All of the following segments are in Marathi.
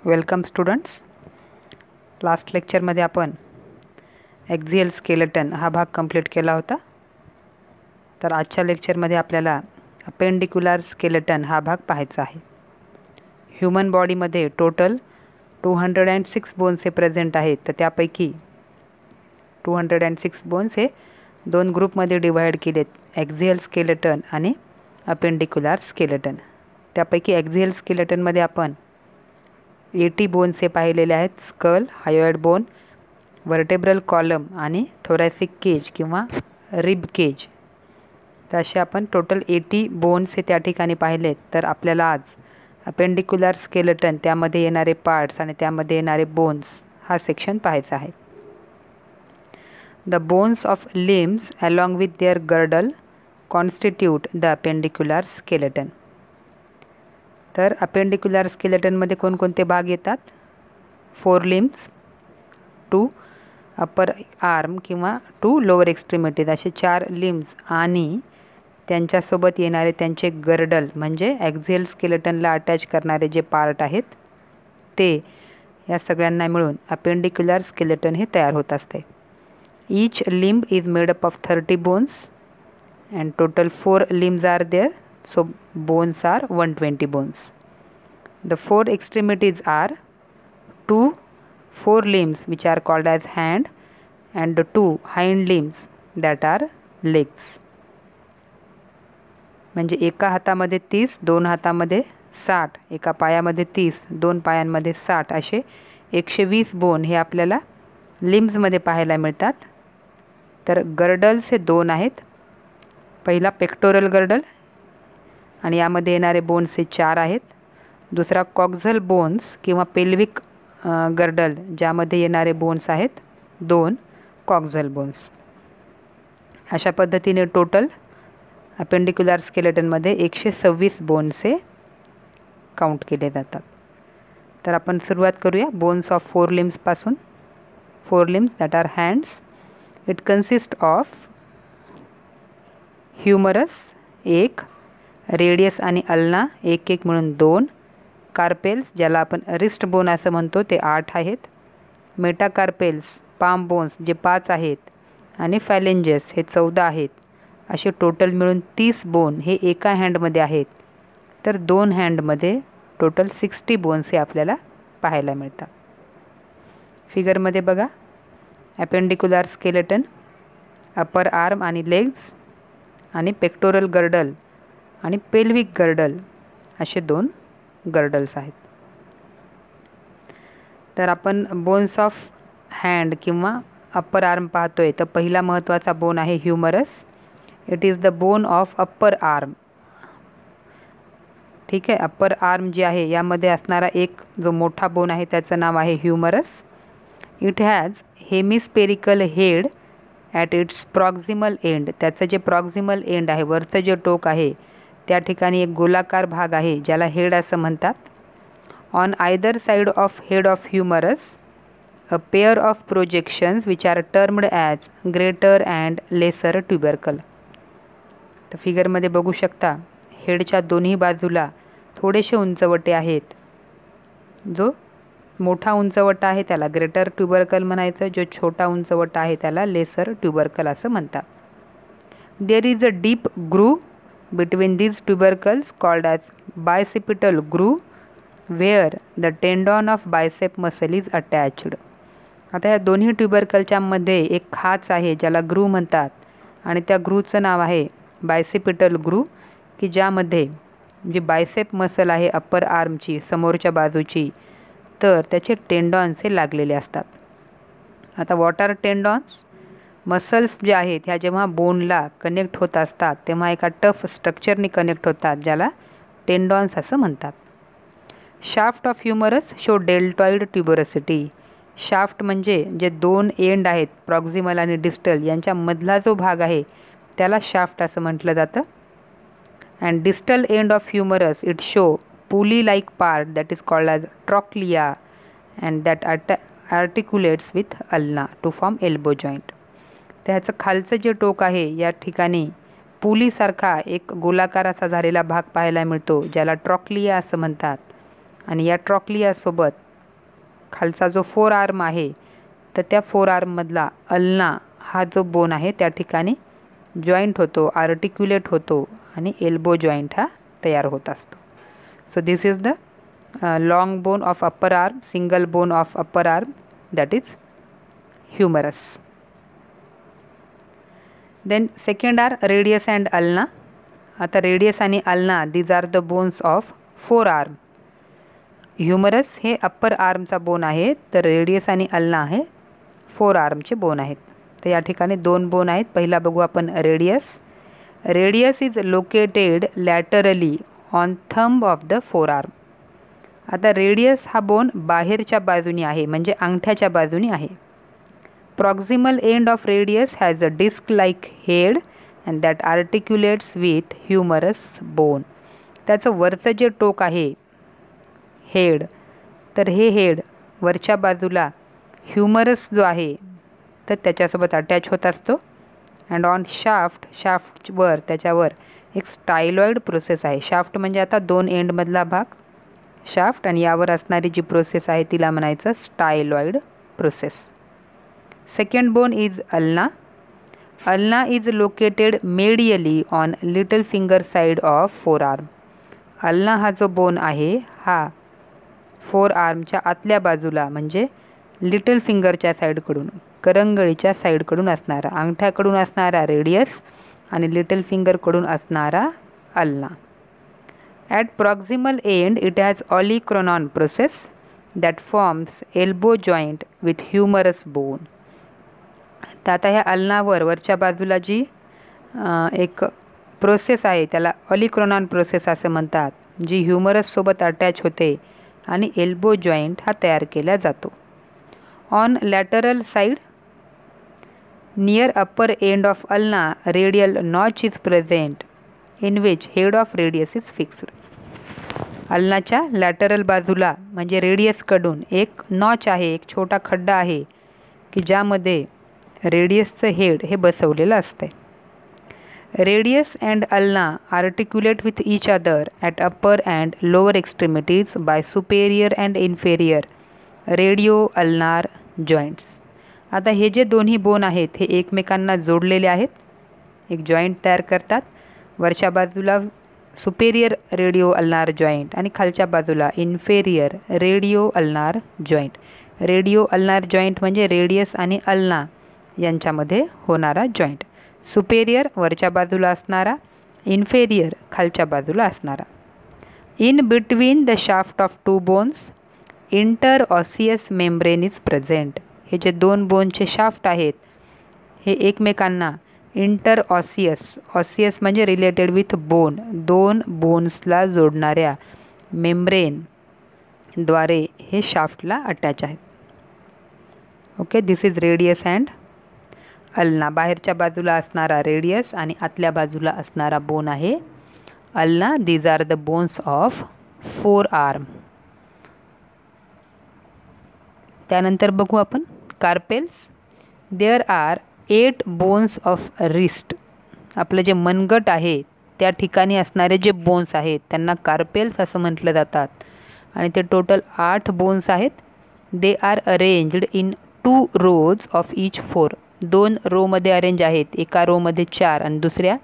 Welcome students. लास्ट लेक्चरमध्ये आपण एक्झियल स्केलेटन हा भाग कंप्लीट केला होता. तर आजच्या लेक्चरमध्ये आपल्याला अपेंडिक्युलर स्केलेटन हा भाग पाहायचा आहे. ह्यूमन बॉडीमध्ये टोटल 206 बोन्स हे प्रेझेंट आहेत. तर त्यापैकी 206 बोन्स हे दोन ग्रुपमध्ये डिवाइड केलेत, एक्झियल स्केलेटन आणि अपेंडिक्युलर स्केलेटन. त्यापैकी एक्झियल स्केलेटनमध्ये आपण 80 बोन्स हे पाहिलेले आहेत. Skull, hyoid bone, vertebral column आणि थोरॅसिक केज किंवा रिब केज. तर असे आपण टोटल 80 बोन्स हे त्या ठिकाणी पाहिलेत. तर आपल्याला आज अपेंडिक्युलर स्केलेटन, त्यामध्ये येणारे पार्ट्स आणि त्यामध्ये येणारे बोन्स हा सेक्शन पाहायचा आहे. The bones of limbs along with their girdle constitute the appendicular skeleton. तर अपेंडिक्युलर स्केलेटनमध्ये कोणकोणते भाग येतात? 4 लिम्स, 2 अपर आर्म किंवा 2 लोअर एक्स्ट्रीमिटीज, असे 4 लिम्स आणि त्यांच्यासोबत येणारे त्यांचे गर्डल म्हणजे एक्झियल स्केलेटनला अटॅच करणारे जे पार्ट आहेत ते, या सगळ्यांना मिळून अपेंडिक्युलर स्केलेटन हे तयार होत असते. Each limb is made up of 30 bones and total 4 limbs are there. So bones are 120 bones. The 4 extremities are 2 forelimbs which are called as hand and the 2 hind limbs that are legs. म्हणजे एका हातामध्ये 30, दोन हातामध्ये 60, एका पायामध्ये 30, दोन पायांमध्ये 60, असे 120 बोन हे आपल्याला लिम्समध्ये पाहायला मिळतात. तर गर्डल्स हे 2 आहेत. पहिला पेक्टोरल गर्डल आणि यामध्ये येणारे बोन्स हे 4 आहेत. दुसरा कॉक्झल बोन्स किंवा पेल्विक गर्डल, ज्यामध्ये येणारे बोन्स आहेत 2 कॉक्झल बोन्स. अशा पद्धतीने टोटल अपेंडिक्युलर स्केलेटनमध्ये 126 बोन्स हे काउंट केले जातात. तर आपण सुरुवात करूया बोन्स ऑफ 4 लिम्सपासून. 4 limbs that are hands. It consist of humerus 1, radius आणि अल्ना 1 मिळून 2, कार्पेल्स ज्याला आपण रिस्ट बोन असं म्हणतो ते 8 आहेत, मेटाकार्पेल्स, पाम बोन्स जे 5 आहेत आणि फॅलेंजेस हे 14 आहेत. असे टोटल मिळून 30 बोन हे एका हँडमध्ये आहेत. तर 2 हँडमध्ये टोटल 60 बोन्स हे आपल्याला पाहायला मिळतात. फिगरमध्ये बघा, अपेंडिक्युलर स्केलेटन, अपर आर्म आणि लेग्स आणि पेक्टोरल गर्डल आणि पेल्विक गर्डल असे 2 गर्डल्स आहेत. तर आपण बोन्स ऑफ हँड किंवा अप्पर आर्म पाहतोय. तर पहिला महत्त्वाचा बोन आहे humerus. It is the bone of upper arm. ठीक आहे. अप्पर आर्म जे आहे यामध्ये असणारा एक जो मोठा बोन आहे त्याचं नाव आहे humerus. It has hemispherical head at its proximal end. त्याचं जे प्रॉक्झिमल एंड आहे, वरचं जे टोक आहे, त्या ठिकाणी एक गोलाकार भाग आहे ज्याला हेड असं म्हणतात. On either side of head of humerus a pair of projections which are termed as greater and lesser tubercle. तर फिगरमध्ये बघू शकता, हेडच्या दोन्ही बाजूला थोडेसे उंचवटे आहेत. जो मोठा उंचवटा आहे त्याला ग्रेटर ट्युबरकल म्हणायचं, जो छोटा उंचवटा आहे त्याला लेसर ट्युबरकल असं म्हणतात. There is a deep groove between these tubercles called as bicipital groove where the tendon of bicep muscle is attached. आता या दोन्ही ट्युबरकलच्या मध्ये एक खाच आहे ज्याला ग्रूव्ह म्हणतात आणि त्या ग्रूव्हचं नाव आहे बायसिपिटल ग्रूव्ह, की ज्यामध्ये जी बायसेप मसल आहे अप्पर आर्मची समोरच्या बाजूची, तर त्याचे टेंडॉन्स हे लागलेले असतात. आता व्हॉट आर टेंडॉन्स? मसल्स जे आहेत ह्या जेव्हा बोनला कनेक्ट होत असतात तेव्हा एका टफ स्ट्रक्चरनी कनेक्ट होतात ज्याला टेंडॉन्स असं म्हणतात. Shaft of humerus show deltoid tuberosity. Shaft म्हणजे जे 2 एंड आहेत प्रॉक्झिमल आणि डिस्टल यांच्या मधला जो भाग आहे त्याला शाफ्ट असं म्हटलं जातं. And distal end of humerus it show pulley like part that is called as trochlea and that articulates with ulna to form elbow joint. त्याचं खालचं जे टोक आहे या ठिकाणी पुलीसारखा एक गोलाकार असा झालेला भाग पाहायला मिळतो ज्याला ट्रॉक्लिया असं म्हणतात. आणि या ट्रॉक्लियासोबत खालचा जो फोर आर्म आहे तर त्या फोर आर्ममधला अल्ना हा जो बोन आहे त्या ठिकाणी जॉईंट होतो, आर्टिक्युलेट होतो आणि एल्बो जॉईंट हा तयार होत असतो. So this is the long bone of upper arm, single bone of upper arm, that is humerus. Then second are radius and ulna. आता रेडियस आणि ulna these are the bones of forearm. Humerus हे अप्पर आर्मचा बोन आहे, तर रेडियस आणि अल्ना हे फोर आर्मचे बोन आहेत. तर या ठिकाणी दोन बोन आहेत. पहिला बघू आपण radius. Radius is located laterally on thumb of the forearm. आता रेडियस हा बोन बाहेरच्या बाजूनी आहे, म्हणजे अंगठ्याच्या बाजूनी आहे. Proximal end of radius has a disc like head and that articulates with humerus bone. त्याचं वरचं जे टोक आहे हेड, तर हे हेड वरच्या बाजूला ह्युमरस जो आहे तर त्याच्यासोबत अटॅच होत असतो. अँड ऑन शाफ्टवर त्याच्यावर एक स्टायलॉइड प्रोसेस आहे. शाफ्ट म्हणजे आता दोन एंडमधला भाग शाफ्ट, आणि यावर असणारी जी प्रोसेस आहे तिला म्हणायचं styloid process. Second bone is ulna. Ulna is located medially on little finger side of forearm. Ulna हा जो बोन आहे हा फोर आर्मच्या आतल्या बाजूला म्हणजे लिटल फिंगरच्या साईडकडून, करंगळीच्या साईडकडून असणारा, अंगठ्याकडून असणारा रेडियस आणि लिटल फिंगरकडून असणारा ulna. At proximal end it has olecranon process that forms elbow joint with humerus bone. तर आता ह्या अल्नावर वरच्या बाजूला जी एक प्रोसेस आहे त्याला ऑलिक्रोनॉन प्रोसेस असं म्हणतात, जी ह्युमरससोबत अटॅच होते आणि एल्बो जॉईंट हा तयार केला जातो. On lateral side near upper end of ulna radial notch is present in which head of radius is fixed. अल्नाच्या लॅटरल बाजूला म्हणजे रेडियसकडून एक नॉच आहे, एक छोटा खड्डा आहे की ज्यामध्ये रेडियसचं हेड हे बसवलेलं असते. Radius and ulna articulate with each other at upper and lower extremities by superior and inferior radio ulnar joints. आता हे जे दोन्ही बोन आहेत हे एकमेकांना जोडलेले आहेत, एक जॉईंट तयार करतात. वरच्या बाजूला सुपेरियर रेडिओ अल्नार जॉईंट आणि खालच्या बाजूला inferior radio ulnar joint. Radio ulnar joint म्हणजे रेडियस आणि अल्ना यांच्यामध्ये होणारा जॉईंट. सुपेरियर वरच्या बाजूला असणारा, इन्फेरियर खालच्या बाजूला असणारा. In between the shaft of two bones interosseous membrane is present. हे जे दोन बोनचे शाफ्ट आहेत हे एकमेकांना इंटर ऑसियस, ऑसियस म्हणजे रिलेटेड विथ बोन, दोन बोन्सला जोडणाऱ्या मेम्ब्रेनद्वारे हे शाफ्टला अटॅच आहेत. Okay, this is radius and ulna. बाहेरच्या बाजूला असणारा रेडियस आणि आतल्या बाजूला असणारा बोन आहे ulna. These are the bones of forearm. त्यानंतर बघू आपण carpals. There are 8 bones of wrist. आपलं जे मनगट आहे त्या ठिकाणी असणारे जे बोन्स आहेत त्यांना कार्पेल्स असं म्हटलं जातात आणि ते टोटल 8 बोन्स आहेत. They are arranged in 2 rows of each 4. 2 रोमध्ये अरेंज आहेत, एका रोमध्ये 4 आणि दुसऱ्या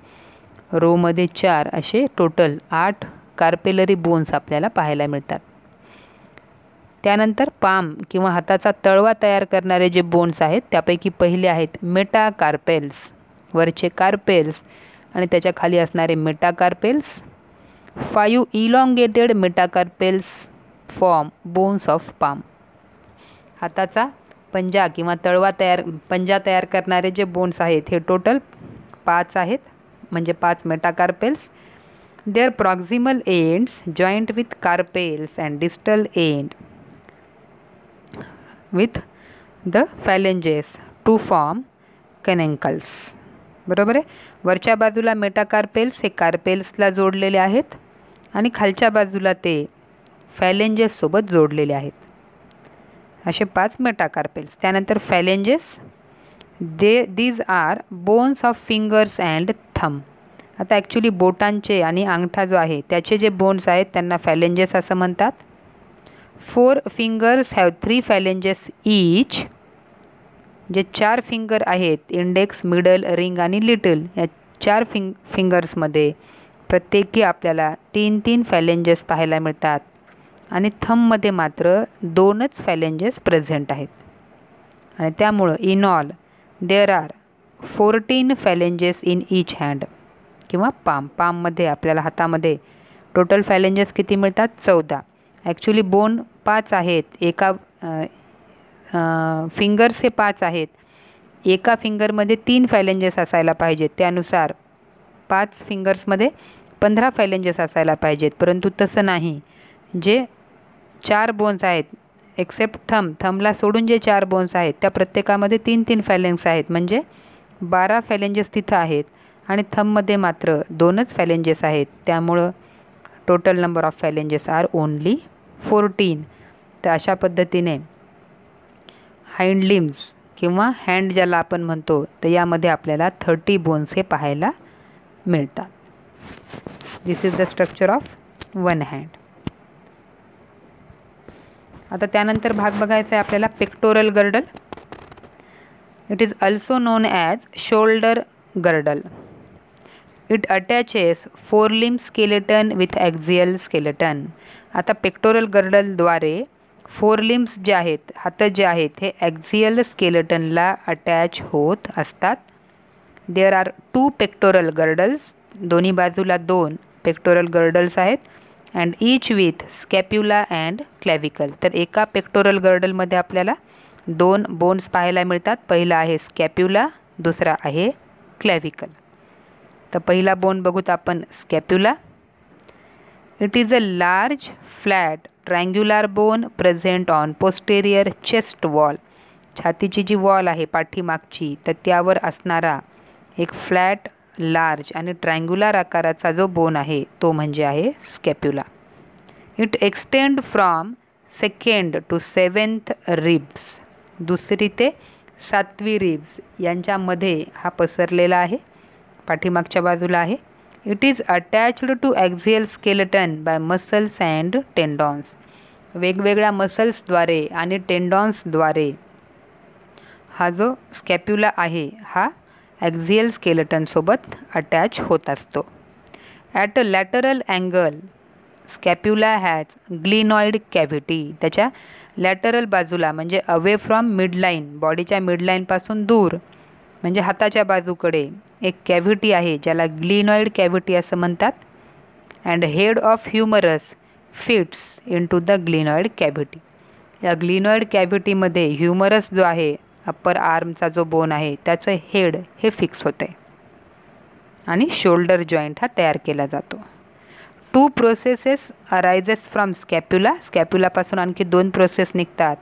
रोमध्ये 4 असे टोटल 8 कार्पेलरी बोन्स आपल्याला पाहायला मिळतात. त्यानंतर पाम किंवा हाताचा तळवा तयार करणारे जे बोन्स आहेत त्यापैकी पहिले आहेत मेटाकार्पेल्स, वरचे कार्पेल्स आणि त्याच्या खाली असणारे metacarpals. 5 elongated metacarpals form bones of palm. हाताचा पंजा किंवा तळवा पंजा तयार करणारे जे बोन्स आहेत हे टोटल 5 आहेत, म्हणजे 5 metacarpals. Their proximal ends joint with carpals and distal end with the phalanges to form knuckles. बरोबर आहे. वरच्या बाजूला मेटाकार्पेल्स हे कार्पेल्सला जोडलेले आहेत आणि खालच्या बाजूला ते फॅलेंजेससोबत जोडलेले आहेत. असे 5 मेटाकार्पेल्स. त्यानंतर phalanges, these are bones of fingers and thumb. आता ॲक्च्युली बोटांचे आणि अंगठा जो आहे त्याचे जे बोन्स आहेत त्यांना फॅलेंजेस असं म्हणतात. 4 fingers have 3 phalanges each. जे 4 फिंगर आहेत, इंडेक्स, मिडल, रिंग आणि लिटल, या 4 फिंगर्समध्ये प्रत्येकी आपल्याला 3 फॅलेंजेस पाहायला मिळतात आणि थंबमध्ये मात्र 2च फॅलेंजेस प्रेझेंट आहेत. आणि त्यामुळं in all there are 14 phalanges in each hand किंवा पाममध्ये आपल्याला हातामध्ये टोटल फॅलेंजेस किती मिळतात? 14. ॲक्च्युली बोन 5 आहेत, एका फिंगर्स हे 5 आहेत, एका फिंगरमध्ये 3 फॅलेंजेस असायला पाहिजेत, त्यानुसार 5 फिंगर्समध्ये 15 फॅलेंजेस असायला पाहिजेत, परंतु तसं नाही. जे 4 बोन्स आहेत एक्सेप्ट थंबला सोडून जे 4 बोन्स आहेत त्या प्रत्येकामध्ये 3 फॅलेंजेस आहेत, म्हणजे 12 फॅलेंजेस तिथं आहेत आणि थंबमध्ये मात्र 2च फॅलेंजेस आहेत, त्यामुळं total number of phalanges are only 14. तर अशा पद्धतीने हाइंड लिम्स किंवा हँड ज्याला आपण म्हणतो, तर यामध्ये आपल्याला 30 बोन्स हे पाहायला मिळतात. This is the structure of one hand. आता त्यानंतर भाग बघायचा आहे आपल्याला pectoral girdle. It is also known as shoulder girdle. It attaches forelimb skeleton with axial skeleton. आता पेक्टोरल गर्डलद्वारे फोरलिम्स जे आहेत, हात जे आहेत, हे ॲक्झियल स्केलेटनला अटॅच होत असतात. There are 2 pectoral girdles. दोन्ही बाजूला 2 पेक्टोरल गर्डल्स आहेत. And each with scapula and clavicle. तर एका पेक्टोरल गर्डलमध्ये आपल्याला 2 बोन्स पाहायला मिळतात. पहिला आहे स्कॅप्युला, दुसरा आहे क्लॅव्हिकल. तर पहिला बोन बघूत आपण, scapula. It is a large flat triangular bone present on posterior chest wall. छातीची जी वॉल आहे पाठीमागची, तर त्यावर असणारा एक फ्लॅट, लार्ज आणि ट्रायंग्युलर आकाराचा जो बोन आहे तो म्हणजे आहे scapula. It extend from 2nd to 7th ribs. 2री ते 7वी रिब्स यांच्यामध्ये हा पसरलेला आहे, पाठीमागच्या बाजूला आहे. It is attached to axial skeleton by muscles and tendons. वेगवेगळ्या मसल्सद्वारे आणि टेंडॉन्सद्वारे हा जो स्कॅप्युला आहे हा ॲक्झियल स्केलेटनसोबत अटॅच होत असतो. At a lateral angle scapula has glenoid cavity. त्याच्या लॅटरल बाजूला म्हणजे अवे फ्रॉम मिडलाईन, बॉडीच्या मिडलाईनपासून दूर म्हणजे हाताच्या बाजूकडे एक कॅव्हिटी आहे ज्याला ग्लिनॉइड कॅव्हिटी असं म्हणतात. And head of humerus fits into the glenoid cavity. या ग्लिनॉइड कॅव्हिटीमध्ये ह्युमरस जो आहे, अप्पर आर्मचा जो बोन आहे, त्याचं हेड हे फिक्स होतं आहे आणि शोल्डर जॉईंट हा तयार केला जातो. 2 प्रोसेसेस अरायझेस फ्रॉम स्कॅप्युला. स्कॅप्युलापासून आणखी 2 प्रोसेस निघतात.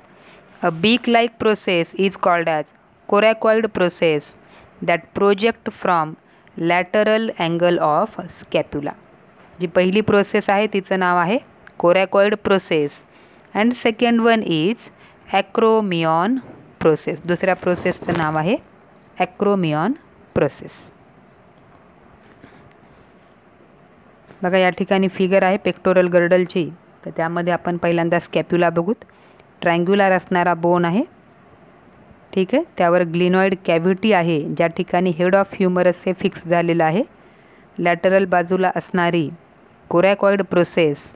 A beak like process is called as coracoid process that project from lateral angle of scapula. जी पहिली प्रोसेस आहे तिचं नाव आहे coracoid process. And second one is acromion process. दुसऱ्या प्रोसेसचं नाव आहे ॲक्रोमियॉन प्रोसेस. बघा या ठिकाणी फिगर आहे पेक्टोरल गर्डलची. तर त्यामध्ये आपण पहिल्यांदा स्कॅप्युला बघूत. ट्रायंग्युलर असणारा बोन आहे, ठीक आहे. त्यावर ग्लिनॉइड कॅव्हिटी आहे ज्या ठिकाणी हेड ऑफ ह्युमरस हे फिक्स झालेलं आहे. लॅटरल बाजूला असणारी कोरॅकॉइड प्रोसेस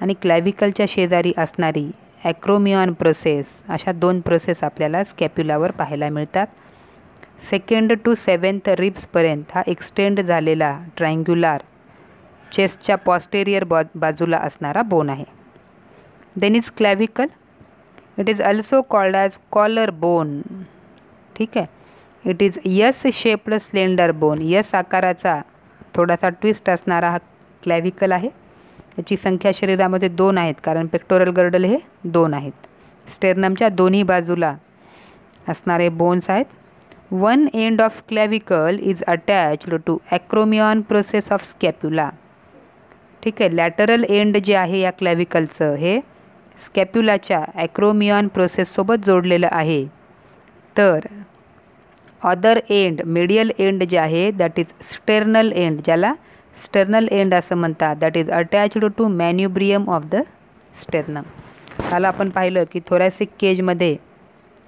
आणि क्लॅव्हिकलच्या शेजारी असणारी ॲक्रोमियॉन प्रोसेस, अशा 2 प्रोसेस आपल्याला स्कॅप्युलावर पाहायला मिळतात. 2nd to 7th रिब्सपर्यंत हा एक्सटेंड झालेला ट्रायंग्युलर चेस्टच्या पॉस्टेरियर बाजूला असणारा बोन आहे. Then is clavicle. It is also called as collar bone, ठीक आहे. It is S shaped slender bone. S आकाराचा थोडासा ट्विस्ट असणारा हा क्लॅव्हिकल आहे. याची संख्या शरीरामध्ये 2 आहेत, कारण पेक्टोरल गर्डल हे 2 आहेत. स्टेर्नमच्या दोन्ही बाजूला असणारे बोन्स आहेत. 1 end of clavicle is attached to acromion process of scapula, ठीक आहे. लॅटरल एंड जे आहे या क्लॅव्हिकलचं हे स्कॅप्युलाच्या ॲक्रोमियॉन प्रोसेससोबत जोडलेलं आहे. तर अदर एंड, मीडियल एंड जे आहे दॅट इज स्टेर्नल एंड, ज्याला स्टर्नल एंड असं म्हणतात, that is attached to manubrium of the sternum. काल आपण पाहिलं की थोरॅसिक केजमध्ये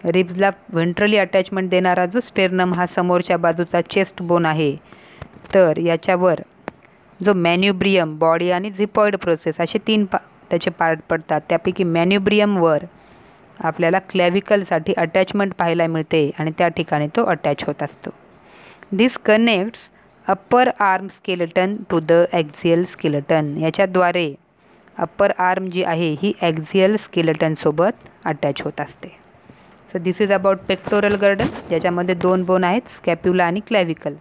रिब्सला व्हेंट्रली अटॅचमेंट देणारा जो स्टेर्नम हा समोरच्या बाजूचा चेस्ट बोन आहे, तर याच्यावर जो मॅन्युब्रियम, बॉडी आणि झिपॉइड प्रोसेस असे तीन त्याचे पार्ट पडतात. त्यापैकी मॅन्युब्रियमवर आपल्याला क्लॅव्हिकलसाठी अटॅचमेंट पाहायला मिळते आणि त्या ठिकाणी तो अटॅच होत असतो. This connects upper arm skeleton to the axial skeleton. याच्याद्वारे अप्पर आर्म जी आहे ही ॲक्झियल स्केलेटनसोबत अटॅच होत असते. So this is about pectoral girdle, ज्याच्यामध्ये 2 बोन आहेत, स्कॅप्युला आणि क्लॅव्हिकल.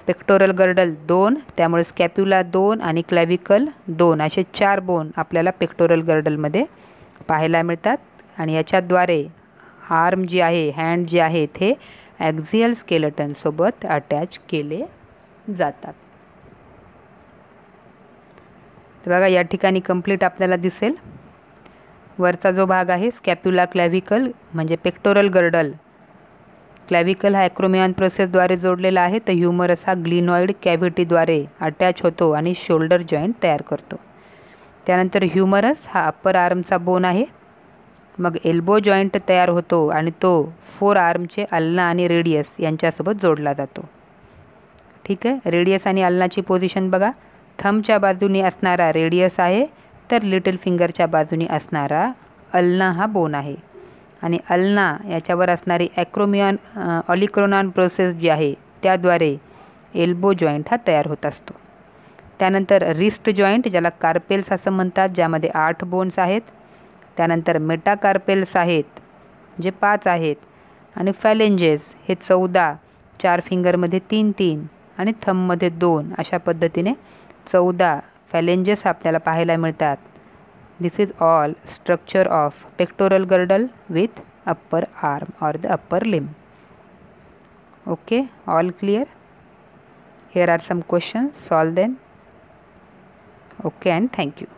पेक्टोरल गर्डल 2, त्यामुळे स्कॅप्युला 2 आणि क्लॅव्हिकल 2 असे 4 बोन आपल्याला पेक्टोरल गर्डलमध्ये पाहायला मिळतात. आणि याच्याद्वारे आर्म जी आहे, हँड जे आहे ते ॲक्झियल स्केलेटनसोबत अटॅच केले जातात. तर बघा या ठिकाणी कंप्लीट आपल्याला दिसेल. वरचा जो भाग आहे स्कॅप्युला क्लॅव्हिकल म्हणजे पेक्टोरल गर्डल. क्लॅव्हिकल हा ॲक्रोमियन प्रोसेसद्वारे जोडलेला आहे, तर ह्युमरस हा ग्लिनॉइड कॅव्हिटीद्वारे अटॅच होतो आणि शोल्डर जॉईंट तयार करतो. त्यानंतर ह्युमरस हा अप्पर आर्मचा बोन आहे. मग एल्बो जॉईंट तयार होतो आणि तो 4 आर्मचे अल्ना आणि रेडियस यांच्यासोबत जोडला जातो. ठीक आहे, रेडियस आणि अल्नाची पोझिशन बघा. थंबच्या बाजूनी असणारा रेडियस आहे, तर लिटल फिंगरच्या बाजूनी असणारा अल्ना हा बोन आहे. आणि अल्ना याच्यावर असणारी ऑलिक्रोनॉन प्रोसेस जी आहे त्याद्वारे एल्बो जॉईंट हा तयार होत असतो. त्यानंतर रिस्ट जॉईंट, ज्याला कार्पेल्स असं म्हणतात, ज्यामध्ये 8 बोन्स आहेत. त्यानंतर मेटाकार्पेल्स आहेत जे 5 आहेत. आणि फॅलेंजेस हे 14, 4 फिंगरमध्ये 3-3 आणि थंबमध्ये 2 अशा पद्धतीने 14 फॅलेंजेस आपल्याला पाहायला मिळतात. This is all structure of pectoral girdle with upper arm or the upper limb. Okay, all clear? Here are some questions, solve them. Okay, and thank you.